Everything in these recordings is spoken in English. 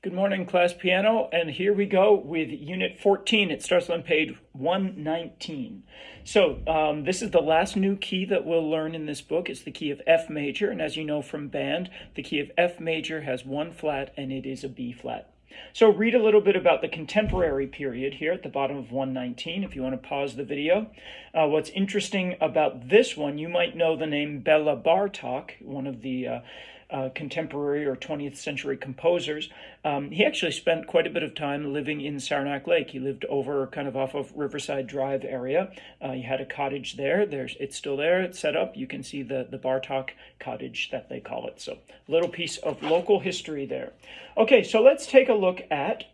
Good morning, class piano, and here we go with Unit 14. It starts on page 119. So this is the last new key that we'll learn in this book. It's the key of F major, and as you know from band, the key of F major has one flat, and it is a B flat. So read a little bit about the contemporary period here at the bottom of 119 if you want to pause the video. What's interesting about this one, you might know the name Bela Bartok, one of the contemporary or 20th century composers. He actually spent quite a bit of time living in Saranac Lake. He lived over kind of off of Riverside Drive area. He had a cottage there. It's still there. It's set up. You can see the Bartok cottage that they call it. So a little piece of local history there. Okay, so let's take a look at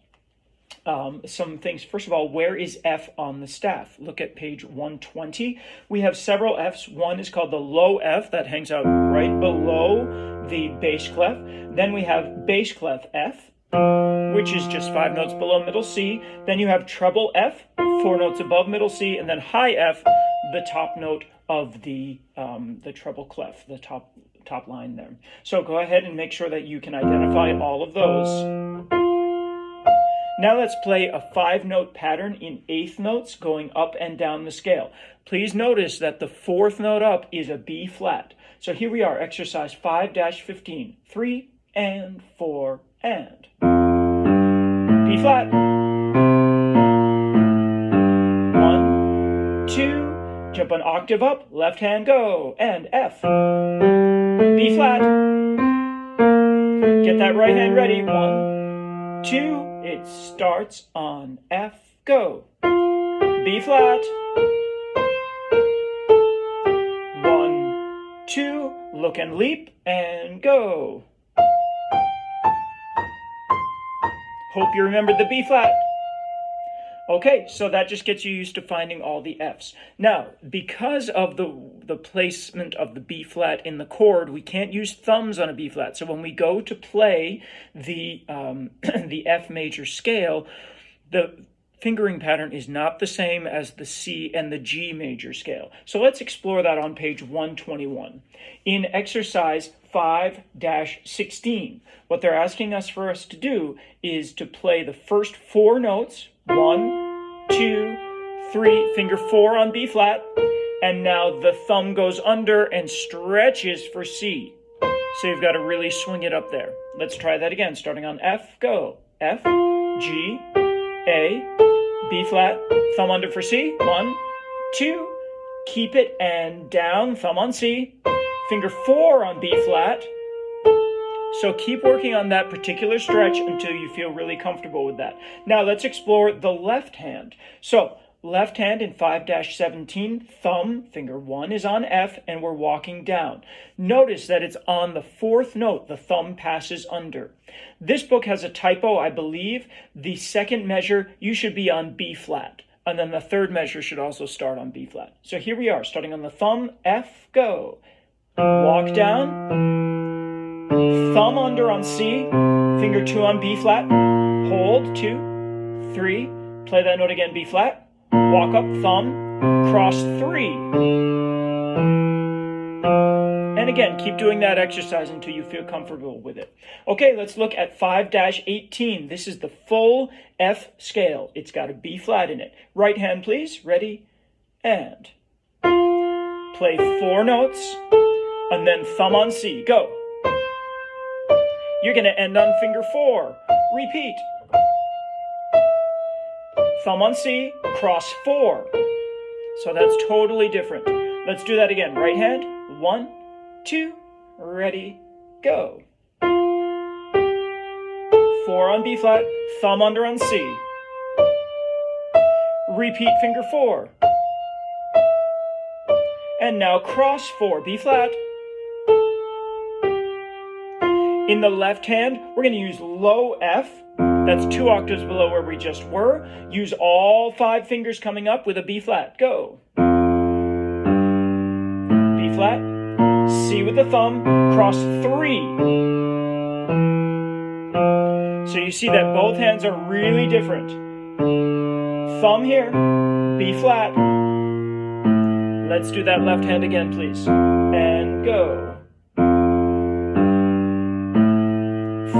some things. First of all, where is F on the staff? Look at page 120. We have several Fs. One is called the low F that hangs out right below the bass clef. Then we have bass clef F, which is just 5 notes below middle C. Then you have treble F, 4 notes above middle C, and then high F, the top note of the treble clef, the top line there. So go ahead and make sure that you can identify all of those. Now let's play a 5-note pattern in eighth notes going up and down the scale. Please notice that the 4th note up is a B flat. So here we are, exercise 5-15. 3 and 4 and B flat. 1, 2, jump an octave up, left hand go, and F. B flat. Get that right hand ready. 1, 2. It starts on F, go. B flat. 1, 2, look and leap, and go. Hope you remembered the B flat. Okay, so that just gets you used to finding all the Fs. Now, because of the placement of the B flat in the chord, we can't use thumbs on a B flat. So when we go to play the F major scale, the fingering pattern is not the same as the C and the G major scale. So let's explore that on page 121. In exercise 5-16, what they're asking us to do is to play the first 4 notes, 1, 2, 3, finger 4 on B flat, and now the thumb goes under and stretches for C. So you've got to really swing it up there. Let's try that again, starting on F, go. F, G, A, B flat, thumb under for C. 1, 2, keep it and down, thumb on C, finger 4 on B flat. So keep working on that particular stretch until you feel really comfortable with that. Now let's explore the left hand. So left hand in 5-17, thumb, finger 1 is on F, and we're walking down. Notice that it's on the 4th note, the thumb passes under. This book has a typo, I believe. The second measure, you should be on B flat. And then the third measure should also start on B flat. So here we are, starting on the thumb, F, go. Walk down. Thumb under on C, finger 2 on B flat, hold 2, 3, play that note again, B flat, walk up, thumb, cross 3. And again, keep doing that exercise until you feel comfortable with it. Okay, let's look at 5-18. This is the full F scale. It's got a B flat in it. Right hand, please. Ready? And play 4 notes, and then thumb on C. Go. You're going to end on finger 4. Repeat. Thumb on C, cross 4. So that's totally different. Let's do that again. Right hand, 1, 2, ready, go. 4 on B flat, thumb under on C. Repeat finger 4. And now cross 4, B flat. In the left hand, we're going to use low F. That's 2 octaves below where we just were. Use all 5 fingers coming up with a B flat. Go. B flat. C with the thumb. Cross 3. So you see that both hands are really different. Thumb here. B flat. Let's do that left hand again, please. And go.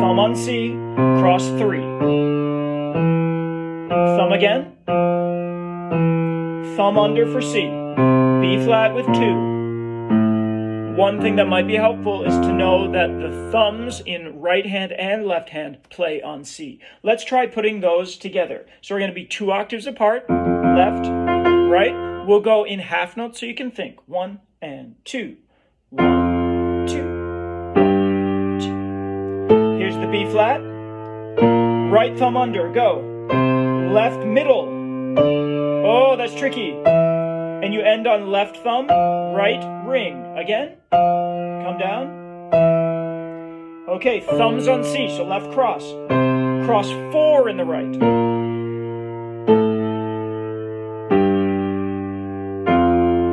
thumb on C, cross 3. Thumb again. Thumb under for C. B flat with 2. One thing that might be helpful is to know that the thumbs in right hand and left hand play on C. Let's try putting those together. So we're going to be 2 octaves apart, left, right. We'll go in half notes so you can think. 1 and 2. 1, 2, 1, 2. Here's the B flat. Right thumb under, go. Left middle. Oh, that's tricky. And you end on left thumb, right ring. Again, come down. Okay, thumbs on C, so left cross. Cross 4 in the right.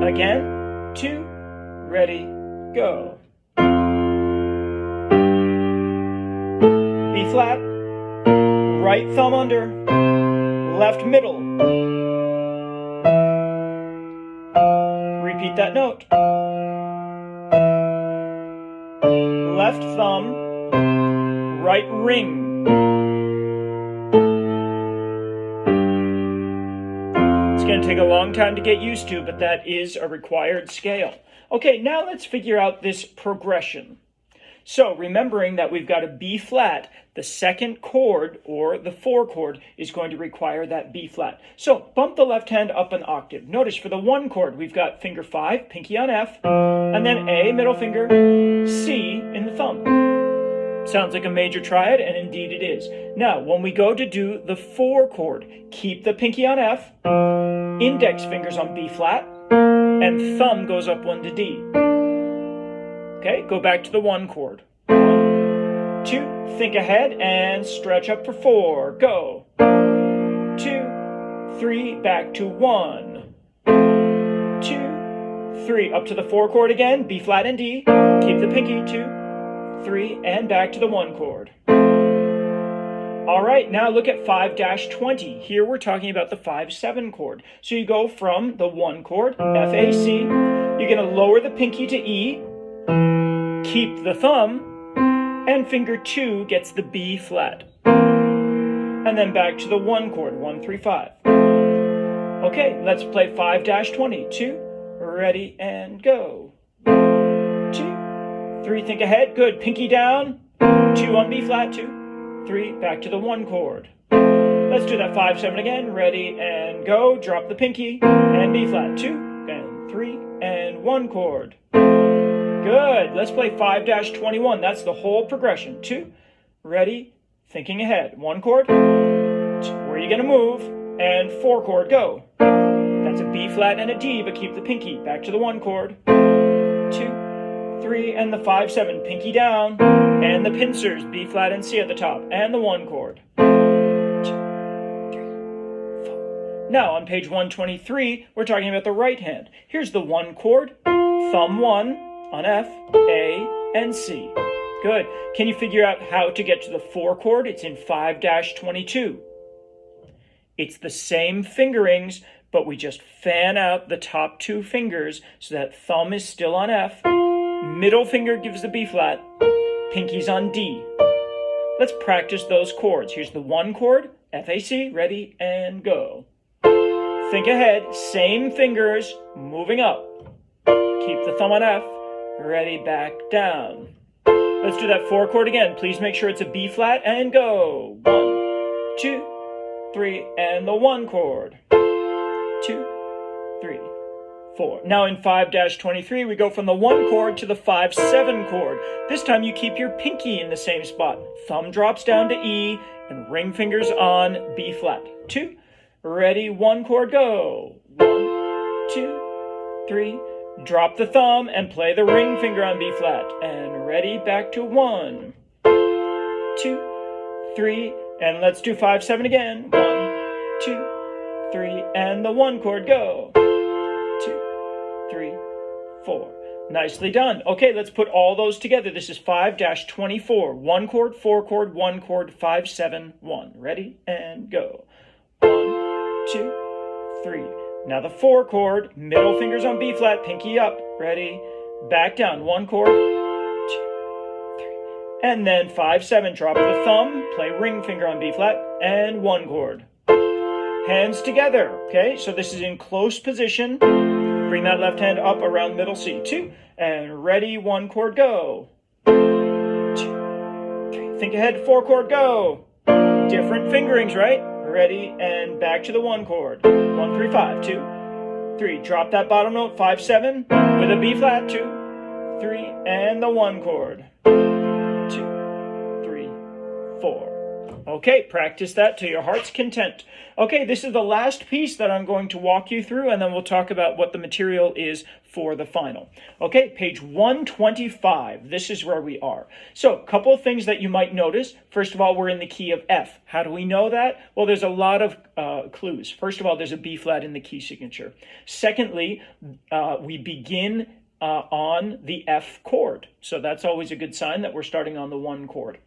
Again, 2, ready, go. B flat, right thumb under, left middle. Repeat that note. Left thumb, right ring. It's going to take a long time to get used to, but that is a required scale. Okay, now let's figure out this progression. So remembering that we've got a B flat, the second chord, or the 4 chord, is going to require that B flat. So bump the left hand up an octave. Notice for the 1 chord, we've got finger 5, pinky on F, and then A, middle finger, C in the thumb. Sounds like a major triad, and indeed it is. Now, when we go to do the 4 chord, keep the pinky on F, index fingers on B flat, and thumb goes up 1 to D. Okay, go back to the 1 chord. 1, 2, think ahead and stretch up for 4. Go. 2, 3, back to 1. 2, 3, up to the 4 chord again, B flat and D. Keep the pinky, 2, 3, and back to the 1 chord. All right, now look at 5-20. Here we're talking about the 5-7 chord. So you go from the 1 chord, F, A, C. You're going to lower the pinky to E. Keep the thumb, and finger 2 gets the B flat. And then back to the 1 chord, 1, 3, 5. Okay, let's play 5-20. 2, ready, and go. 2, 3, think ahead, good, pinky down. 2 on B flat, 2, 3, back to the 1 chord. Let's do that 5-7 again, ready, and go. Drop the pinky, and B flat, 2, and 3, and 1 chord. Good. Let's play 5-21. That's the whole progression. 2, ready, thinking ahead. 1 chord, 2, where are you going to move? And 4 chord, go. That's a B flat and a D, but keep the pinky. Back to the 1 chord. 2, 3, and the 5-7. Pinky down. And the pincers, B flat and C at the top. And the 1 chord. 2, 3, 4. Now on page 123, we're talking about the right hand. Here's the 1 chord, thumb 1. On F, A, and C. Good. Can you figure out how to get to the 4 chord? It's in 5-22. It's the same fingerings, but we just fan out the top 2 fingers so that thumb is still on F. Middle finger gives the B flat. Pinky's on D. Let's practice those chords. Here's the 1 chord, F, A, C. Ready, and go. Think ahead. Same fingers, moving up. Keep the thumb on F. Ready, back down. Let's do that 4 chord again. Please make sure it's a B flat and go. 1, 2, 3, and the 1 chord. 2, 3, 4. Now in 5-23, we go from the 1 chord to the 5-7 chord. This time you keep your pinky in the same spot. Thumb drops down to E and ring fingers on B flat. 2, ready, 1 chord, go. 1, 2, 3, drop the thumb and play the ring finger on B flat. And ready, back to 1, 2, 3, and let's do 5-7 again. 1, 2, 3, and the 1 chord, go. 2, 3, 4. Nicely done. Okay, let's put all those together. This is 5-24. 1 chord, 4 chord, 1 chord, 5-7, 1. Ready, and go. 1, 2, 3. Now the 4 chord, middle fingers on B flat, pinky up. Ready, back down. 1 chord, 2, And then 5-7, drop the thumb, play ring finger on B flat, and 1 chord. Hands together, okay? So this is in close position. Bring that left hand up around middle C. 2, and ready, 1 chord, go. 2, 3, think ahead, 4 chord, go. Different fingerings, right? Ready, and back to the 1 chord. 1, 3, 5, 2, 3. Drop that bottom note, 5-7, with a B flat, 2, 3, and the 1 chord. 2, 3, 4. Okay, practice that to your heart's content. Okay, this is the last piece that I'm going to walk you through, and then we'll talk about what the material is for the final. Okay, page 125. This is where we are. So, a couple of things that you might notice. First of all, we're in the key of F. How do we know that? Well, there's a lot of clues. First of all, there's a B flat in the key signature. Secondly, we begin on the F chord. So that's always a good sign that we're starting on the 1 chord.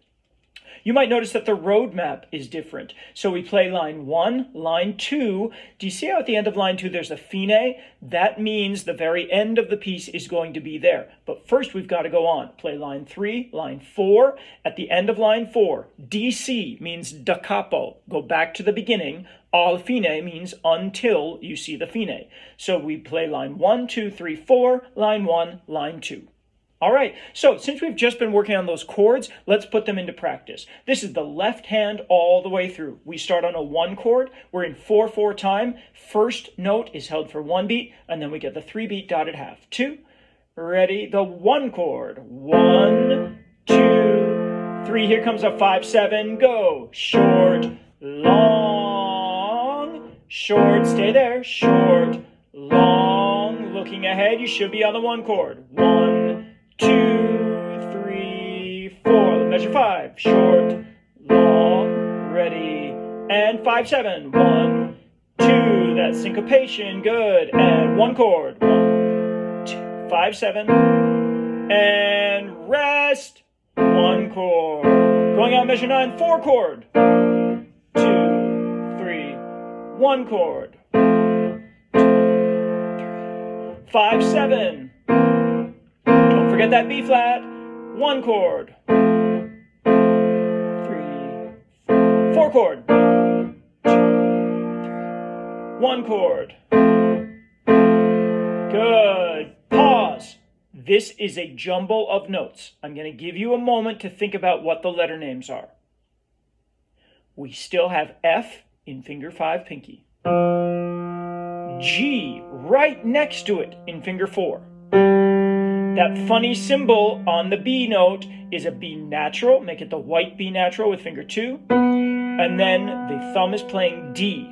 You might notice that the road map is different. So we play line 1, line 2. Do you see how at the end of line 2 there's a fine? That means the very end of the piece is going to be there. But first we've got to go on. Play line 3, line 4. At the end of line 4, DC means da capo. Go back to the beginning. Al fine means until you see the fine. So we play line 1, 2, 3, 4, line 1, line 2. All right, so since we've just been working on those chords, let's put them into practice. This is the left hand all the way through. We start on a 1 chord. We're in 4/4 time. First note is held for 1 beat, and then we get the 3 beat dotted half. 2, ready, the 1 chord. 1, 2, 3. Here comes a 5-7. Go. Short, long, short. Stay there. Short, long. Looking ahead, you should be on the 1 chord. 1, 2, 3, 4. Measure 5. Short, long, ready, and 5-7. 1, 2. That's syncopation. Good. And 1 chord. 1, 2, 5-7. And rest. 1 chord. Going on measure 9. 4 chord. 2, 3. 1 chord. 2, 3. 5-7. Forget that B flat. 1 chord. 3, 4 chord. 2, 3. 1 chord. Good. Pause. This is a jumble of notes. I'm going to give you a moment to think about what the letter names are. We still have F in finger 5 pinky. G right next to it in finger 4. That funny symbol on the B note is a B natural. Make it the white B natural with finger 2. And then the thumb is playing D.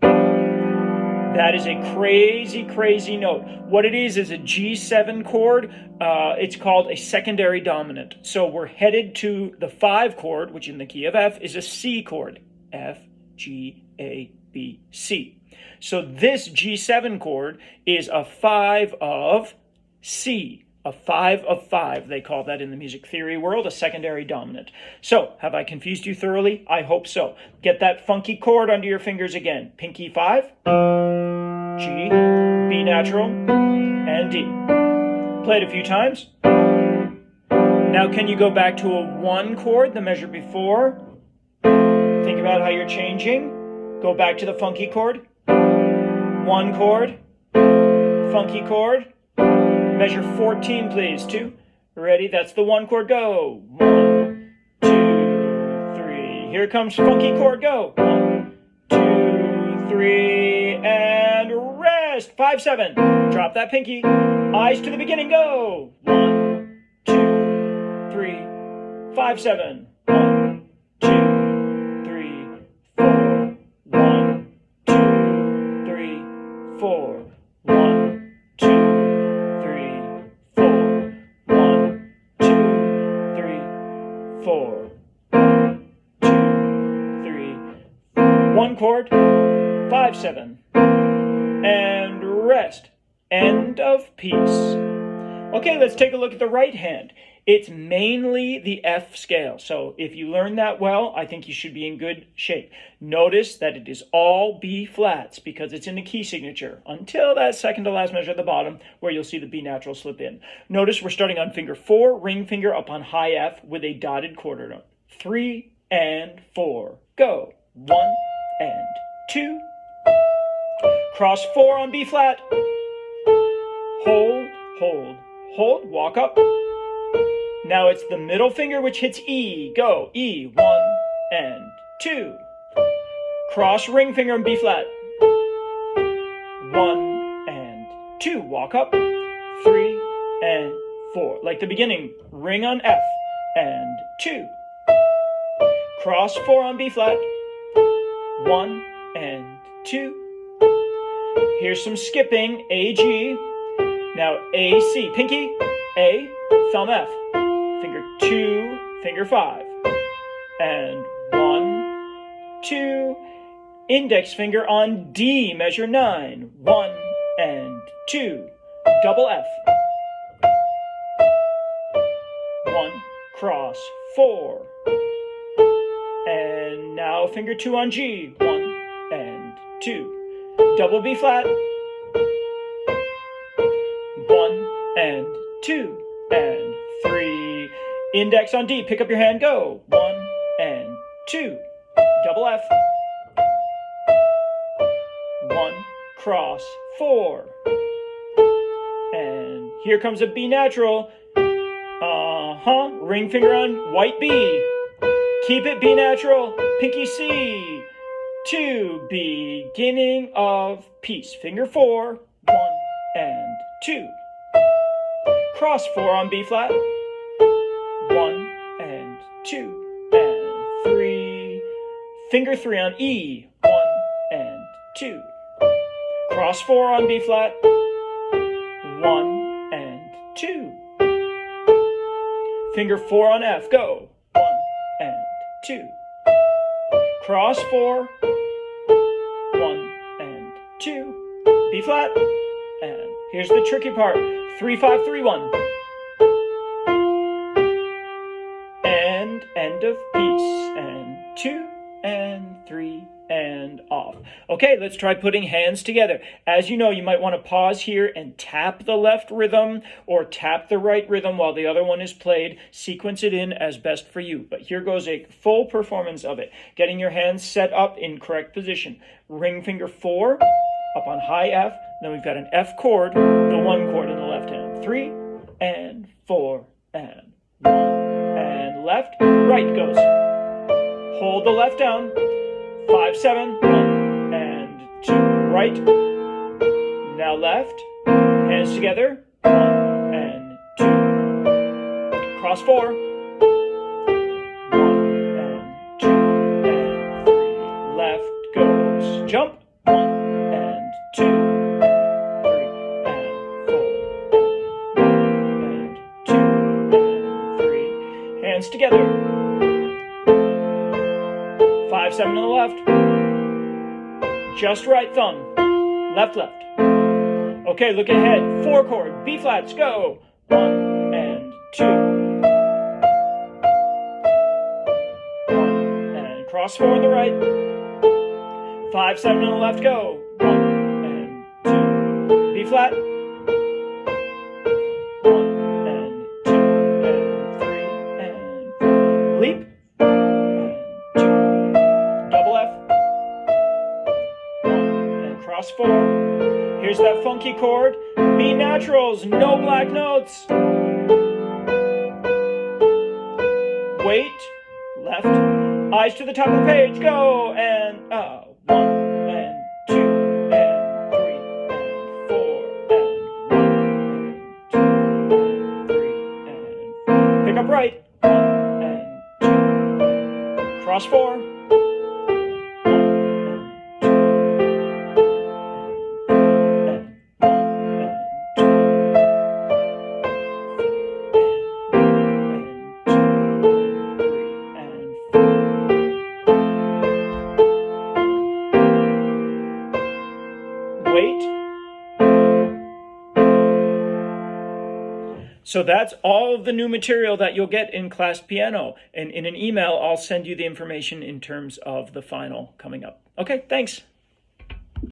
That is a crazy, crazy note. What it is a G7 chord. It's called a secondary dominant. So we're headed to the 5 chord, which in the key of F is a C chord. F, G, A, B, C. So this G7 chord is a 5 of C, a 5 of 5, they call that in the music theory world, a secondary dominant. So, have I confused you thoroughly? I hope so. Get that funky chord under your fingers again. Pinky 5, G, B natural, and D. Play it a few times. Now can you go back to a 1 chord, the measure before? Think about how you're changing. Go back to the funky chord. 1 chord, funky chord. Measure 14, please. 2. Ready? That's the 1 chord. Go. 1, 2, 3. Here comes funky chord. Go. 1, 2, 3, and rest. 5-7. Drop that pinky. Eyes to the beginning. Go. 1, 2, 3, 5-7. 1, 2, 3, 4. 1, 2, 3, 4. 1, 2, 3, 4. 1, 2, 3, 4. 1, 2, 3. 1 chord. 5-7. And rest. End of piece. Okay, let's take a look at the right hand. It's mainly the F scale. So if you learn that well, I think you should be in good shape. Notice that it is all B flats because it's in the key signature until that second to last measure at the bottom where you'll see the B natural slip in. Notice we're starting on finger 4, ring finger up on high F with a dotted quarter note. 3 and 4. Go. 1 and 2. Cross 4 on B flat. Hold, hold, hold, walk up. Now it's the middle finger which hits E. Go. E. 1 and 2. Cross ring finger on B flat. 1 and 2. Walk up. 3 and 4. Like the beginning. Ring on F and 2. Cross 4 on B flat. 1 and 2. Here's some skipping. A, G. Now A, C. Pinky, A, thumb F. Finger 2, finger 5. And 1, 2. Index finger on D, measure 9. 1 and 2. Double F. 1, cross 4. And now finger 2 on G. 1 and 2. Double B flat. 1 and 2 and 3. Index on D. Pick up your hand. Go. 1 and 2. Double F. 1. Cross 4. And here comes a B natural. Ring finger on white B. Keep it B natural. Pinky C. 2. Beginning of piece. Finger 4. 1 and 2. Cross 4 on B flat. 1 and 2 and 3. Finger 3 on E. 1 and 2. Cross 4 on B flat. 1 and 2. Finger 4 on F. Go. 1 and 2. Cross 4. 1 and 2. B flat. And here's the tricky part. 3, 5, 3, 1. And end of piece. And 2 and 3 and off. Okay, let's try putting hands together. As you know, you might want to pause here and tap the left rhythm or tap the right rhythm while the other one is played. Sequence it in as best for you. But here goes a full performance of it. Getting your hands set up in correct position. Ring finger 4 up on high F. Then we've got an F chord, the 1 chord in the left hand. 3 and 4 and 1 and left, right goes. Hold the left down. 5, 7, 1 and 2. Right. Now left. Hands together. 1 and 2. Cross 4. 1 and 2 and 3. Left goes. Jump. 1 and 2 and 3 and 4. 1 and 2 and 3. Hands together. 5, 7 on the left. Just right thumb. Left, left. Okay, look ahead. 4 chord. B flats. Go. 1 and 2. 1 and cross 4 on the right. 5, 7 on the left. Go. 1 and 2. B flat. 1 and 2 and 3 and 4. Leap. Cross 4. Here's that funky chord. B naturals, no black notes. Wait, left, eyes to the top of the page, go, and 1 and 2 and 3 and 4 and 1 and 2 and 3 and pick up right, 1 and 2, cross 4. So that's all of the new material that you'll get in class piano. And in an email, I'll send you the information in terms of the final coming up. Okay, thanks.